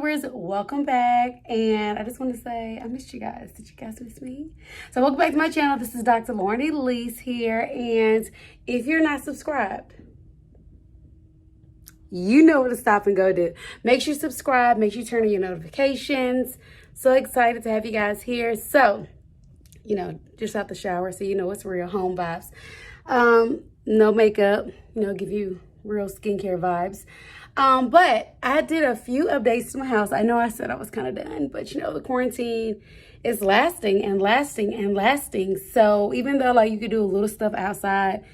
YouTubers, welcome back. And I just want to say I missed you guys. Did you guys miss me? So welcome back to my channel. This is Dr. Lauren Elise here, and if you're not subscribed, you know where to stop and go do. Make sure you subscribe, make sure you turn on your notifications. So excited to have you guys here. So, you know, just out the shower, so you know it's real home vibes. No makeup, you know, give you real skincare vibes. But I did a few updates to my house. I know I said I was kind of done, but you know, the quarantine is lasting and lasting and lasting. So even though like you could do a little stuff outside,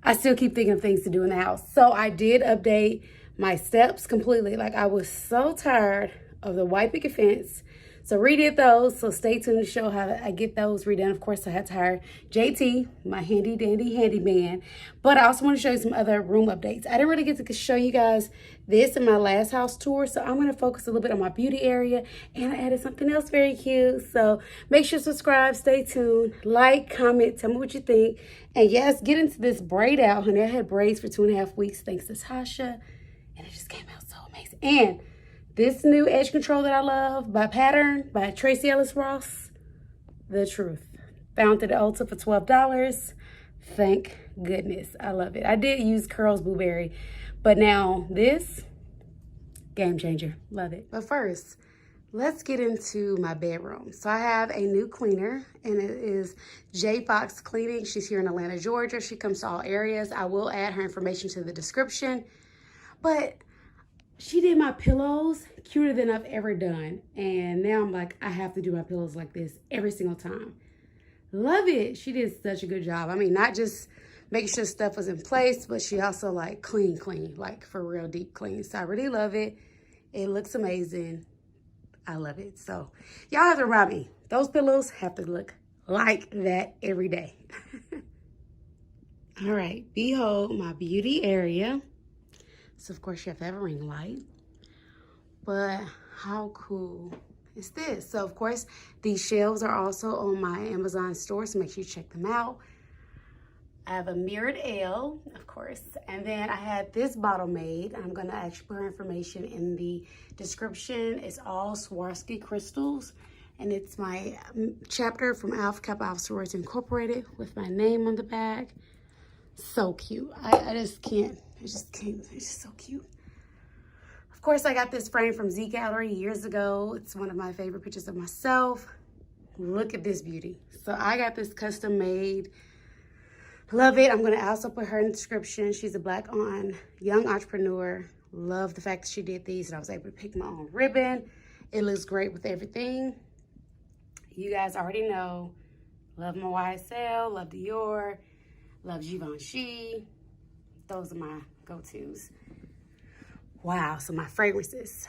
I still keep thinking of things to do in the house. So I did update my steps completely. Like I was so tired of the white picket fence. So redid those. So stay tuned to show how I get those redone. Of course, I had to hire JT, my handy dandy handyman. But I also want to show you some other room updates. I didn't really get to show you guys this in my last house tour. So I'm going to focus a little bit on my beauty area. And I added something else very cute. So make sure to subscribe, stay tuned, like, comment, tell me what you think. And yes, get into this braid out, honey. I had braids for 2.5 weeks thanks to Tasha. And it just came out so amazing. And this new edge control that I love by Pattern by Tracy Ellis Ross, the truth. Found it at Ulta for $12. Thank goodness. I love it. I did use Curls Blueberry, but now this, game changer. Love it. But first, let's get into my bedroom. So I have a new cleaner, and it is J Fox Cleaning. She's here in Atlanta, Georgia. She comes to all areas. I will add her information to the description. But she did my pillows cuter than I've ever done. And now I'm like, I have to do my pillows like this every single time. Love it. She did such a good job. I mean, not just making sure stuff was in place, but she also like clean, like for real deep clean. So I really love it. It looks amazing. I love it. So y'all have to remind me, those pillows have to look like that every day. All right, behold my beauty area. So of course you have to have a ring light, but how cool is this? So of course these shelves are also on my Amazon store, so make sure you check them out. I have a mirrored L, of course, and then I had this bottle made. I'm gonna actually put her information in the description. It's all Swarovski crystals, and it's my chapter from Alpha Kappa Alpha Sorority Incorporated with my name on the back. So cute. I just can't. It's just so cute. Of course, I got this frame from Z Gallery years ago. It's one of my favorite pictures of myself. Look at this beauty. So I got this custom made. Love it. I'm going to also put her in the description. She's a Black young entrepreneur. Love the fact that she did these and I was able to pick my own ribbon. It looks great with everything. You guys already know. Love my YSL. Love Dior. Love Givenchy. Those are my go-tos. Wow, so my fragrances.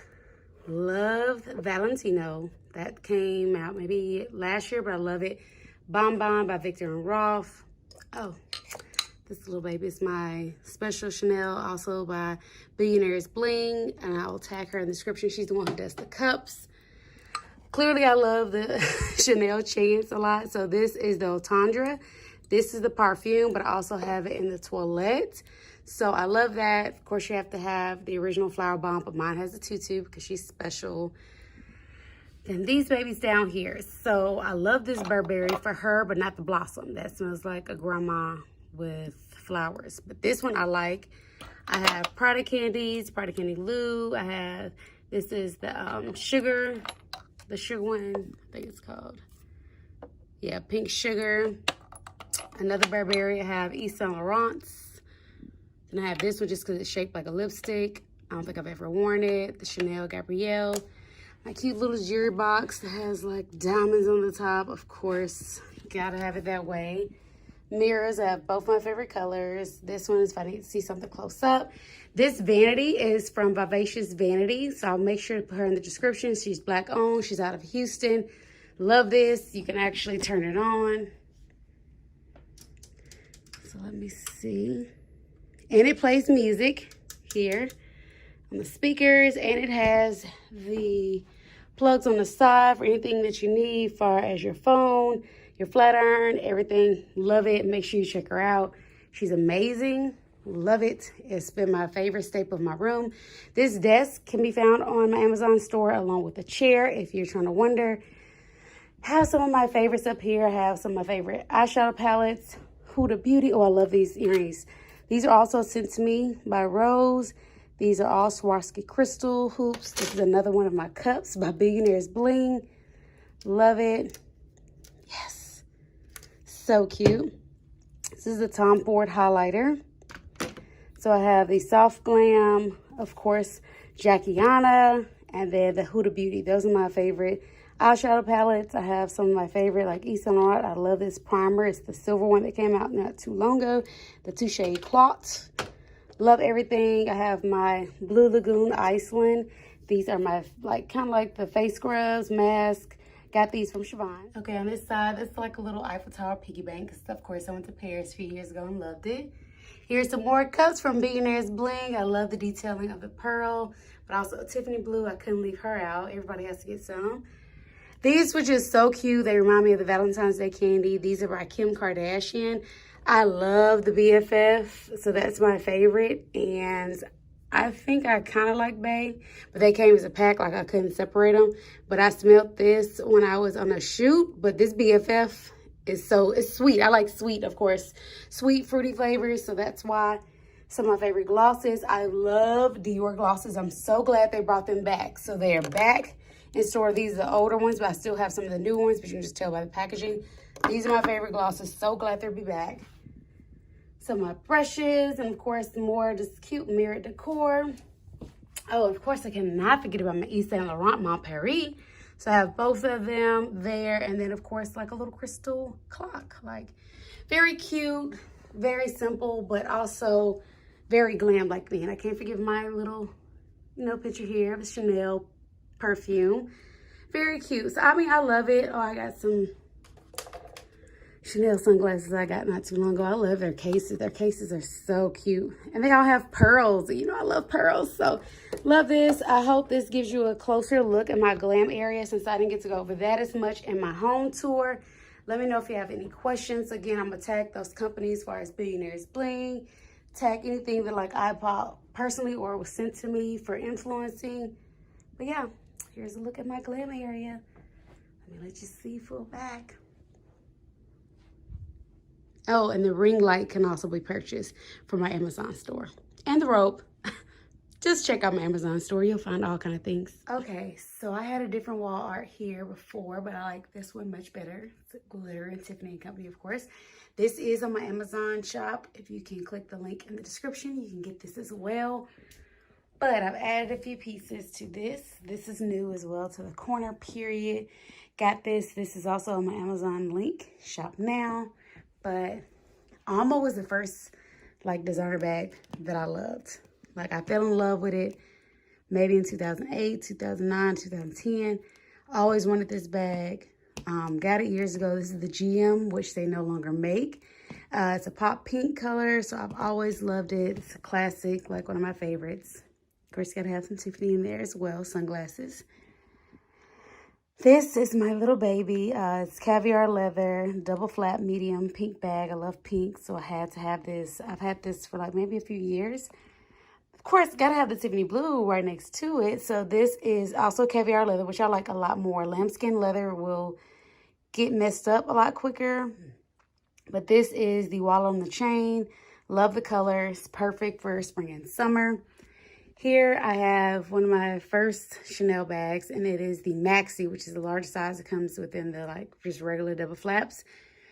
Love Valentino. That came out maybe last year, but I love it. Bon Bon by Victor and Rolf. Oh, this little baby is my special Chanel, also by Billionaire's Bling, and I will tag her in the description. She's the one who does the cups. Clearly, I love the Chanel Chance a lot, so this is the Otandra. This is the perfume, but I also have it in the toilette. So I love that. Of course, you have to have the original flower bomb, but mine has a tutu because she's special. Then these babies down here. So I love this Burberry for her, but not the blossom. That smells like a grandma with flowers. But this one I like. I have Prada candies, Prada Candy Lou. This is the sugar one, I think it's called. Yeah, pink sugar. Another Burberry, I have Yves Saint Laurent's. Then I have this one just because it's shaped like a lipstick. I don't think I've ever worn it. The Chanel Gabrielle. My cute little jewelry box that has like diamonds on the top. Of course, gotta have it that way. Mirrors, I have both my favorite colors. This one is if I need to see something close up. This vanity is from Vivacious Vanity. So I'll make sure to put her in the description. She's Black owned. She's out of Houston. Love this. You can actually turn it on. So let me see. And it plays music here on the speakers, and it has the plugs on the side for anything that you need, far as your phone, your flat iron, everything. Love it. Make sure you check her out. She's amazing. Love it. It's been my favorite staple of my room. This desk can be found on my Amazon store along with a chair if you're trying to wonder. Have some of my favorites up here. I have some of my favorite eyeshadow palettes. Huda Beauty. Oh, I love these earrings. These are also sent to me by Rose. These are all Swarovski crystal hoops. This is another one of my cups by Billionaire's Bling. Love it. Yes. So cute. This is a Tom Ford highlighter. So I have the Soft Glam, of course, Jackiana, and then the Huda Beauty. Those are my favorite eyeshadow palettes. I have some of my favorite, like East Saint Laurent. I love this primer. It's the silver one that came out not too long ago. The Touche Cloth. Love everything. I have my Blue Lagoon Iceland. These are my, like, kind of like the face scrubs, mask. Got these from Siobhan. Okay, on this side, it's like a little Eiffel Tower piggy bank. Of course, I went to Paris a few years ago and loved it. Here's some more cups from Billionaire's Bling. I love the detailing of the pearl, but also Tiffany blue. I couldn't leave her out. Everybody has to get some. These were just so cute. They remind me of the Valentine's Day candy. These are by Kim Kardashian. I love the BFF, so that's my favorite. And I think I kind of like Bay, but they came as a pack, like I couldn't separate them. But I smelled this when I was on a shoot, but this BFF it's sweet. I like sweet, of course, sweet fruity flavors. So that's why some of my favorite glosses. I love Dior glosses. I'm so glad they brought them back. So they're back in store. These are the older ones, but I still have some of the new ones, but you can just tell by the packaging. These are my favorite glosses. So glad they'll be back. Some of my brushes, and of course, more just cute mirrored decor. Oh, of course, I cannot forget about my Yves Saint Laurent Mont Paris. So I have both of them there. And then, of course, like a little crystal clock. Like, very cute, very simple, but also very glam like me. And I can't forget my little, picture here of the Chanel perfume. Very cute. So, I mean, I love it. Oh, I got some Chanel sunglasses I got not too long ago. I love their cases. Their cases are so cute. And they all have pearls. I love pearls. So, love this. I hope this gives you a closer look at my glam area since I didn't get to go over that as much in my home tour. Let me know if you have any questions. Again, I'm going to tag those companies as far as Billionaire's Bling. Tag anything that like I bought personally or was sent to me for influencing. But yeah, here's a look at my glam area. Let me let you see full back. Oh, and the ring light can also be purchased from my Amazon store. And the rope. Just check out my Amazon store. You'll find all kind of things. Okay, so I had a different wall art here before, but I like this one much better. It's Glitter and Tiffany & Company, of course. This is on my Amazon shop. If you can click the link in the description, you can get this as well. But I've added a few pieces to this. This is new as well to the corner period. Got this. This is also on my Amazon link. Shop now. But Alma was the first designer bag that I loved. I fell in love with it maybe in 2008, 2009, 2010. Always wanted this bag. Got it years ago. This is the GM, which they no longer make. It's a pop pink color, so I've always loved it. It's a classic, one of my favorites. Of course, got to have some Tiffany in there as well, sunglasses. This is my little baby. It's caviar leather, double flap, medium, pink bag. I love pink, so I had to have this. I've had this for maybe a few years. Of course, got to have the Tiffany blue right next to it. So this is also caviar leather, which I like a lot more. Lambskin leather will get messed up a lot quicker. But this is the wallet on the chain. Love the color. It's perfect for spring and summer. Here I have one of my first Chanel bags, and it is the Maxi, which is the large size. It comes within the just regular double flaps.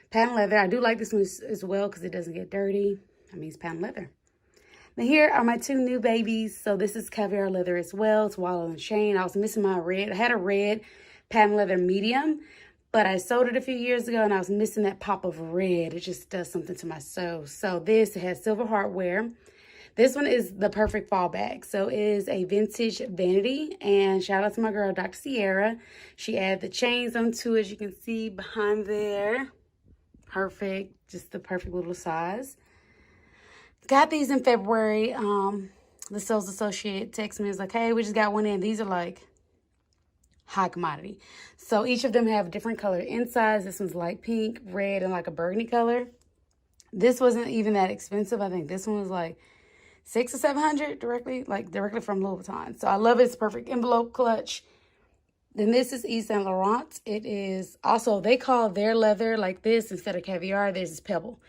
Patent leather. I do like this one as well because it doesn't get dirty. I mean, it's patent leather. Now here are my two new babies. So this is caviar leather as well. It's wallet on the chain. I was missing my red. I had a red patent leather medium, but I sold it a few years ago, and I was missing that pop of red. It just does something to my soul. So this has silver hardware. This one is the perfect fall bag. So it is a vintage vanity. And shout out to my girl, Dr. Sierra. She added the chains onto it, as you can see behind there. Perfect. Just the perfect little size. Got these in February. The sales associate texted me. It's like, hey, we just got one in. These are high commodity. So each of them have different color insides. This one's light pink, red, and a burgundy color. This wasn't even that expensive. I think this one was like $600 or $700 directly from Louis Vuitton. So I love it. It's perfect envelope clutch. Then this is Yves Saint Laurent. It is also, they call their leather like this instead of caviar. This is pebble.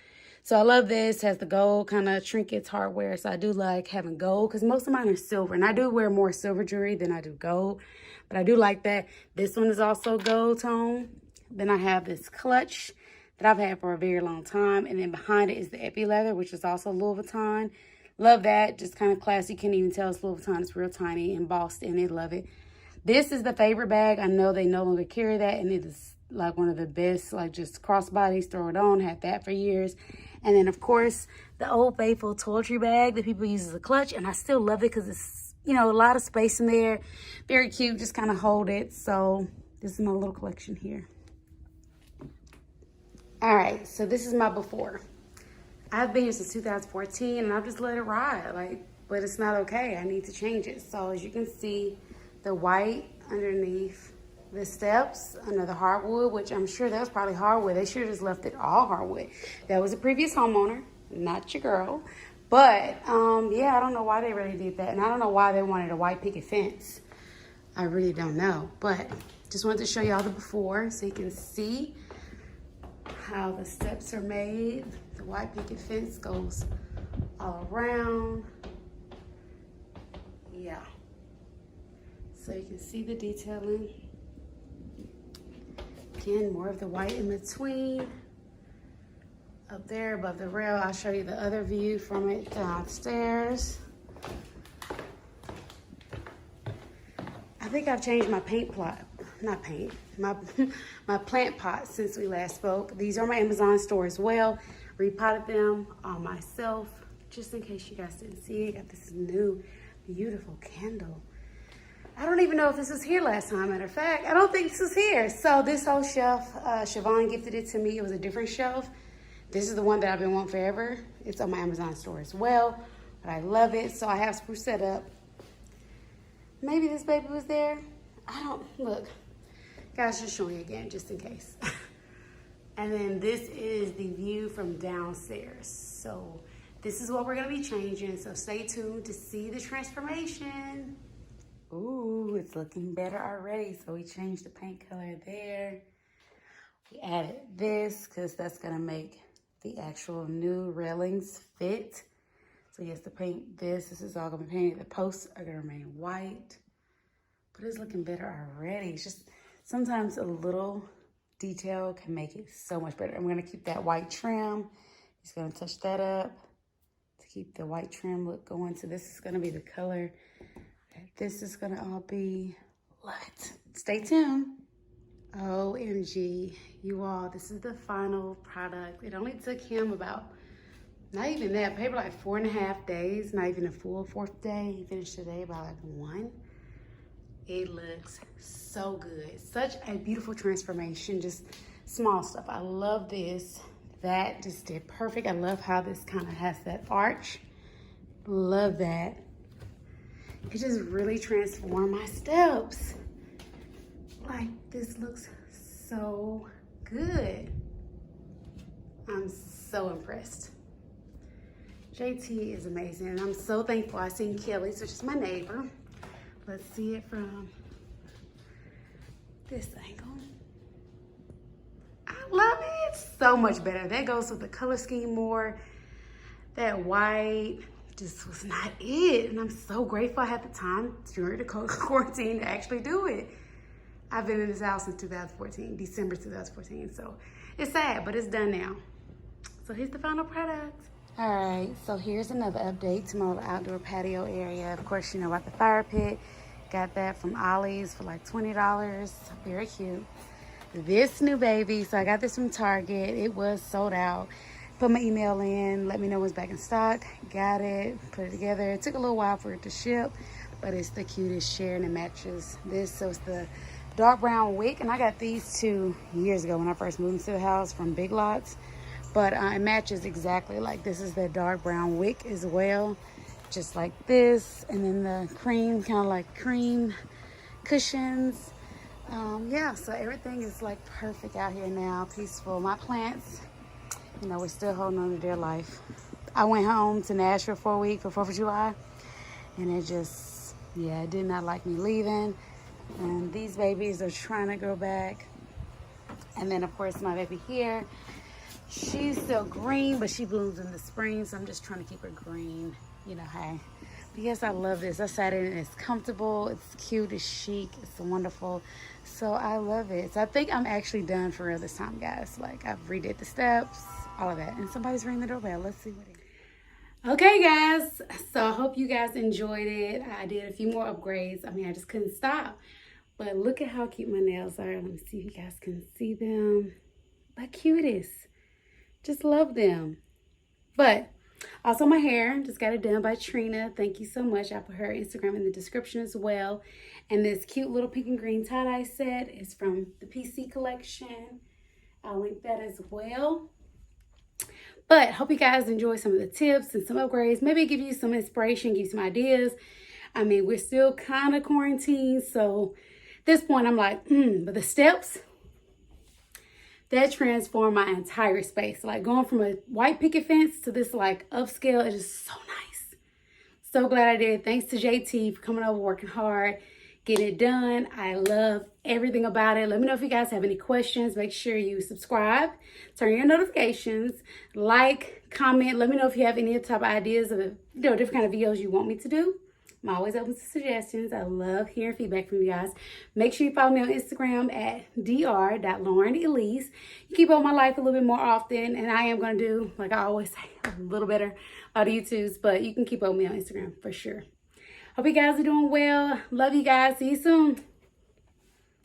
So I love this. Has the gold kind of trinkets, hardware. So I do like having gold because most of mine are silver. And I do wear more silver jewelry than I do gold. But I do like that. This one is also gold tone. Then I have this clutch that I've had for a very long time. And then behind it is the Ed.D leather, which is also Louis Vuitton. Love that. Just kind of classy. You can't even tell it's Louis Vuitton. It's real tiny, embossed in it. Love it. This is the favorite bag. I know they no longer carry that. And it is like one of the best, like just crossbodies, throw it on. Had that for years. And then, of course, the Old Faithful toiletry bag that people use as a clutch. And I still love it because it's, you know, a lot of space in there. Very cute. Just kind of hold it. So this is my little collection here. All right. So this is my before. I've been here since 2014 and I've just let it ride. But it's not okay. I need to change it. So as you can see, the white underneath the steps under the hardwood, which I'm sure that was probably hardwood. They should have just left it all hardwood. That was a previous homeowner, not your girl. But yeah, I don't know why they really did that. And I don't know why they wanted a white picket fence. I really don't know. But just wanted to show y'all the before so you can see how the steps are made. The white picket fence goes all around. Yeah. So you can see the detailing. Again, more of the white in between. Up there above the rail, I'll show you the other view from it downstairs. I think I've changed my paint plot. Not paint, my plant pot since we last spoke. These are my Amazon store as well. Repotted them myself, just in case you guys didn't see it. Got this new, beautiful candle. I don't even know if this was here last time. Matter of fact, I don't think this was here. So this whole shelf, Siobhan gifted it to me. It was a different shelf. This is the one that I've been wanting forever. It's on my Amazon store as well, but I love it. So I have spruced that up. Maybe this baby was there. I don't, look. Guys, just showing you again, just in case. And then this is the view from downstairs. So this is what we're gonna be changing. So stay tuned to see the transformation. Ooh, it's looking better already. So we changed the paint color there. We added this because that's gonna make the actual new railings fit. So yes, to paint this is all gonna be painted. The posts are gonna remain white, but it's looking better already. It's just sometimes a little detail can make it so much better. I'm gonna keep that white trim. Just gonna touch that up to keep the white trim look going. So this is gonna be the color. This is gonna all be. Love it. Stay tuned. OMG, you all, this is the final product. It only took him about, not even that, maybe like 4.5 days, not even a full 4th day. He finished today by like 1. It looks so good. Such a beautiful transformation, just small stuff. I love this. That just did perfect. I love how this kind of has that arch. Love that. It just really transformed my steps. Like, this looks so good. I'm so impressed. JT is amazing, and I'm so thankful. I seen Kelly's, which is my neighbor. Let's see it from this angle. I love it. So much better. That goes with the color scheme more. That white just was not it. And I'm so grateful I had the time during the quarantine to actually do it. I've been in this house since 2014, December 2014. So it's sad, but it's done now. So here's the final product. All right, so here's another update to my little outdoor patio area. Of course, you know about the fire pit. Got that from Ollie's for like $20. Very cute. This new baby, so I got this from Target. It was sold out. Put my email in, let me know what's back in stock. Got it, put it together. It took a little while for it to ship, but it's the cutest chair and it matches this. So it's the dark brown wick, and I got these 2 years ago when I first moved into the house from Big Lots. But it matches exactly. Like, this is the dark brown wick as well, just like this. And then the cream, kind of like cream cushions. Yeah, so everything is like perfect out here now, peaceful. My plants, You know, we're still holding on to their life. I went home to Nashville for a week for 4th of July, and it just, yeah, it did not like me leaving. And these babies are trying to grow back. And then, of course, my baby here, she's still green, but she blooms in the spring, so I'm just trying to keep her green. You know, hey. But yes, I love this. I sat in it. It's comfortable. It's cute. It's chic. It's wonderful. So I love it. So I think I'm actually done for real this time, guys. Like, I've redid the steps, all of that. And somebody's ringing the doorbell. Let's see what it is. Okay, guys. So I hope you guys enjoyed it. I did a few more upgrades. I mean, I just couldn't stop. But look at how cute my nails are. Let me see if you guys can see them. The cutest. Just love them. But also my hair, just got it done by Trina. Thank you so much. I'll put her Instagram in the description as well. And this cute little pink and green tie-dye set is from the PC collection. I'll link that as well. But hope you guys enjoy some of the tips and some upgrades. Maybe give you some inspiration, give you some ideas. I mean, we're still kind of quarantined, so at this point I'm like, but the steps, that transformed my entire space. Like going from a white picket fence to this like upscale, it is so nice. So glad I did. Thanks to JT for coming over, working hard, getting it done. I love everything about it. Let me know if you guys have any questions. Make sure you subscribe, turn your notifications, like, comment. Let me know if you have any type of ideas of, different kind of videos you want me to do. I'm always open to suggestions. I love hearing feedback from you guys. Make sure you follow me on Instagram at dr.laurenelise. You keep up my life a little bit more often, and I am going to do, like I always say, a little better on the YouTubes, but you can keep up with me on Instagram for sure. Hope you guys are doing well. Love you guys. See you soon.